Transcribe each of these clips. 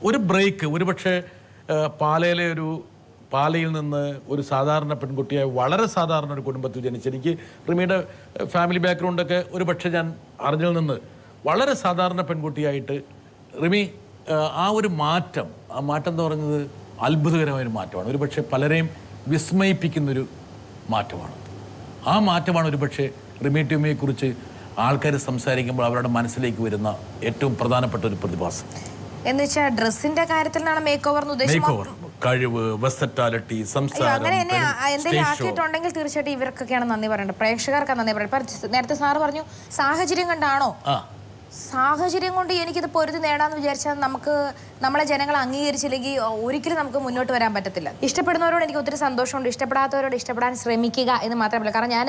ഒരു ബ്രേക്ക് ഒരുപക്ഷെ പാലയിൽ നിന്ന് ഒരു സാധാരണ പെൺകുട്ടിയായ വളരെ സാധാരണ ഒരു കുടുംബത്തിൽ ജനിച്ച എനിക്ക് റിമിയുടെ ഫാമിലി ബാക്ക്ഗ്രൗണ്ടൊക്കെ ഒരു പക്ഷേ ഞാൻ അറിഞ്ഞതിൽ നിന്ന് വളരെ സാധാരണ പെൺകുട്ടിയായിട്ട് റിമി ആ മാറ്റം എന്ന് പറയുന്നത് അത്ഭുതകരമായൊരു മാറ്റമാണ്. ഒരു പക്ഷേ പലരെയും വിസ്മയിപ്പിക്കുന്നൊരു മാറ്റമാണ്. ആ മാറ്റമാണ് ഒരു പക്ഷേ റിമി ടോമിയെക്കുറിച്ച് ആൾക്കാർ സംസാരിക്കുമ്പോൾ അവരുടെ മനസ്സിലേക്ക് വരുന്ന ഏറ്റവും പ്രധാനപ്പെട്ട ഒരു പ്രതിഭാസം. എന്ന് വെച്ചാൽ ഡ്രസ്സിന്റെ കാര്യത്തിൽ മേക്ക് ഓവർ കഴിവ്, വെർസറ്റാലിറ്റി, സംസാരം, അങ്ങനെ എന്നെ എന്തെങ്കിലും ആക്കിയിട്ടുണ്ടെങ്കിൽ തീർച്ചയായിട്ടും ഇവർക്കൊക്കെയാണ് നന്ദി പറയേണ്ടത്, പ്രേക്ഷകർക്കാണ് നന്ദി പറയേണ്ടത്. നേരത്തെ സാറ് പറഞ്ഞു സാഹചര്യം കണ്ടാണോ? സാഹചര്യം കൊണ്ട് എനിക്കിത് പൊരുതി നേടാന്ന് വിചാരിച്ചാൽ നമ്മളെ ജനങ്ങൾ അംഗീകരിച്ചില്ലെങ്കിൽ ഒരിക്കലും നമുക്ക് മുന്നോട്ട് വരാൻ പറ്റത്തില്ല. ഇഷ്ടപ്പെടുന്നവരോട് എനിക്ക് ഒത്തിരി സന്തോഷമുണ്ട്, ഇഷ്ടപ്പെടാത്തവരോട് ഇഷ്ടപ്പെടാൻ ശ്രമിക്കുക എന്ന് മാത്രമല്ല. കാരണം ഞാൻ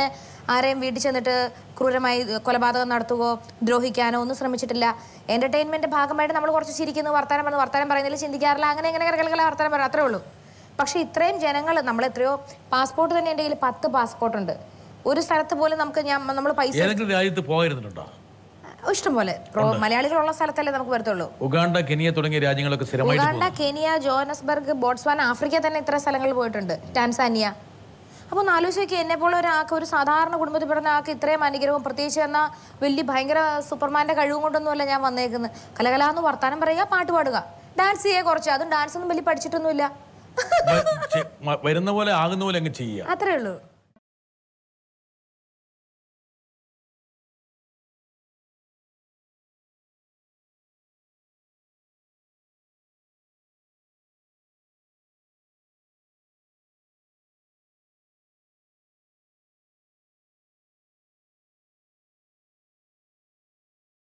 ആരെയും വീട്ടിൽ ചെന്നിട്ട് ക്രൂരമായി കൊലപാതകം നടത്തുകയോ ദ്രോഹിക്കാനോ ഒന്നും ശ്രമിച്ചിട്ടില്ല. എന്റർടൈൻമെന്റ് ഭാഗമായിട്ട് നമ്മൾ കുറച്ച് ചിരിക്കുന്നു, വർത്താനം പറയുന്നതിൽ ചിന്തിക്കാറില്ല, അങ്ങനെ വർത്താനം പറയാം, അത്രേ ഉള്ളൂ. പക്ഷെ ഇത്രയും ജനങ്ങൾ നമ്മൾ എത്രയോ പാസ്പോർട്ട് തന്നെ എൻ്റെ കയ്യിൽ 10 പാസ്പോർട്ടുണ്ട്. ഒരു സ്ഥലത്ത് പോലും നമ്മൾ പൈസ ഇഷ്ടംപോലെ മലയാളികളുള്ള സ്ഥലത്തല്ലേ നമുക്ക് വരത്തുള്ളൂ. ഉഗാണ്ട, കെനിയ തുടങ്ങിയ രാജ്യങ്ങളൊക്കെ Uganda, Kenya, Johannesburg, Botswana, Africa തന്നെ ഇത്ര സ്ഥലങ്ങളിൽ പോയിട്ടുണ്ട്, ടാൻസാനിയ. അപ്പോൾ ഒന്ന് ആലോചിച്ച് നോക്കി, എന്നെ പോലെ ഒരാൾക്ക്, ഒരു സാധാരണ കുടുംബത്തിൽ പിറന്ന ആൾക്ക് ഇത്രയും അനുഗ്രഹവും, പ്രത്യേകിച്ച് എന്നാൽ വലിയ ഭയങ്കര സൂപ്പർമാൻ്റെ കഴിവും കൊണ്ടൊന്നുമല്ല ഞാൻ വന്നേക്കുന്നത്. കലകലാന്ന് വർത്താനം പറയുക, പാട്ട് പാടുക, ഡാൻസ് ചെയ്യുക കുറച്ച്. അതും ഡാൻസ് ഒന്നും വലിയ പഠിച്ചിട്ടൊന്നുമില്ല, വരുന്ന പോലെ ആകുന്ന പോലെ അങ്ങ് ചെയ്യുക, അത്രേ ഉള്ളൂ.